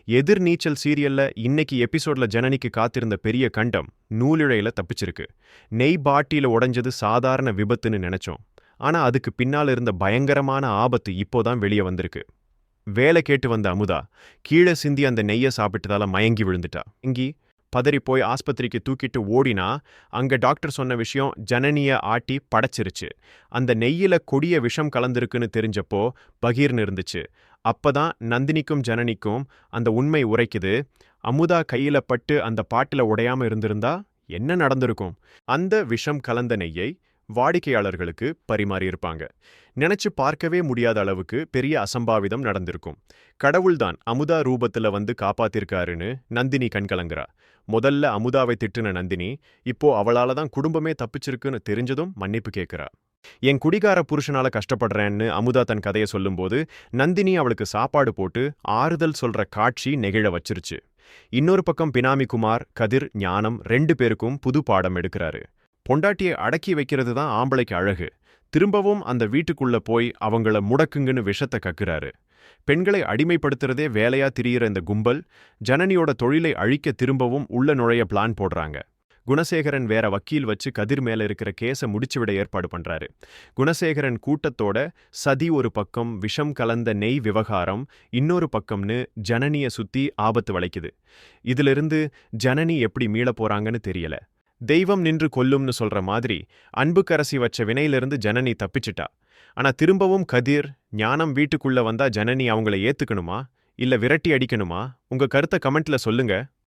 எதிர்நீச்சல் சீரியல்ல இன்னைக்கு எபிசோட்ல ஜனனிக்கு காத்திருந்த பெரிய கண்டம் நூலிழையில தப்பிச்சிருக்கு. நெய் பாட்டியில உடைஞ்சது சாதாரண விபத்துன்னு நினைச்சோம். ஆனா அதுக்கு பின்னால இருந்த பயங்கரமான ஆபத்து இப்போதான் வெளியே வந்திருக்கு. வேலை கேட்டு வந்த அமுதா கீழே சிந்தி அந்த நெய்யை சாப்பிட்டதால மயங்கி விழுந்துட்டா. இங்கி பதறி போய் ஆஸ்பத்திரிக்கு தூக்கிட்டு ஓடினா அங்க டாக்டர் சொன்ன விஷயம் ஜனனிய ஆட்டி படைச்சிருச்சு. அந்த நெய்யில கொடிய விஷம் கலந்திருக்குன்னு தெரிஞ்சப்போ பகீர்னு இருந்துச்சு. அப்பதான் நந்தினிக்கும் ஜனனிக்கும் அந்த உண்மை உரைக்குது. அமுதா கையில பட்டு அந்த பாட்டில உடையாம இருந்திருந்தா என்ன நடந்திருக்கும்? அந்த விஷம் கலந்த நெய்யை வாடிக்கையாளர்களுக்கு பரிமாறியிருப்பாங்க. நினைச்சு பார்க்கவே முடியாத அளவுக்கு பெரிய அசம்பாவிதம் நடந்திருக்கும். கடவுள்தான் அமுதா ரூபத்துல வந்து காப்பாத்திருக்காருன்னு நந்தினி கண்கலங்குறா. முதல்ல அமுதாவை திட்டுன நந்தினி இப்போ அவளால தான் குடும்பமே தப்பிச்சிருக்குன்னு தெரிஞ்சதும் மன்னிப்பு கேட்கிறா. என் குடிகார புருஷனால கஷ்டப்படுறேன்னு அமுதா தன் கதையை சொல்லும்போது நந்தினி அவளுக்கு சாப்பாடு போட்டு ஆறுதல் சொல்ற காட்சி நெகிழ வச்சிருச்சு. இன்னொரு பக்கம் பினாமி குமார், கதிர், ஞானம் 2 பேருக்கும் புது பாடம் எடுக்கிறாரு. பொண்டாட்டியை அடக்கி வைக்கிறது தான் ஆம்பளைக்கு அழகு. திரும்பவும் அந்த வீட்டுக்குள்ள போய் அவங்கள முடக்குங்கன்னு விஷத்தை கக்குறாரு. பெண்களை அடிமைப்படுத்துறதே வேலையா திரியிற இந்த கும்பல் ஜனனியோட தொழிலை அழிக்க திரும்பவும் உள்ள நுழைய பிளான் போடுறாங்க. குணசேகரன் வேற வக்கீல் வச்சு கதிர் மேல இருக்கிற கேஸை முடிச்சுவிட ஏற்பாடு பண்றாரு. குணசேகரன் கூட்டத்தோட சதி ஒரு பக்கம், விஷம் கலந்த நெய் விவகாரம் இன்னொரு பக்கம்னு ஜனனிய சுத்தி ஆபத்து வளைக்குது. இதிலிருந்து ஜனனி எப்படி மீள போறாங்கன்னு தெரியல. தெய்வம் நின்று கொல்லும்னு சொல்ற மாதிரி அன்புக்கரசி வச்ச வினையிலிருந்து ஜனனி தப்பிச்சிட்டா. ஆனா திரும்பவும் கதிர், ஞானம் வீட்டுக்குள்ள வந்தா ஜனனி அவங்கள ஏத்துக்கணுமா இல்ல விரட்டி அடிக்கணுமா? உங்க கருத்தை கமெண்ட்ல சொல்லுங்க.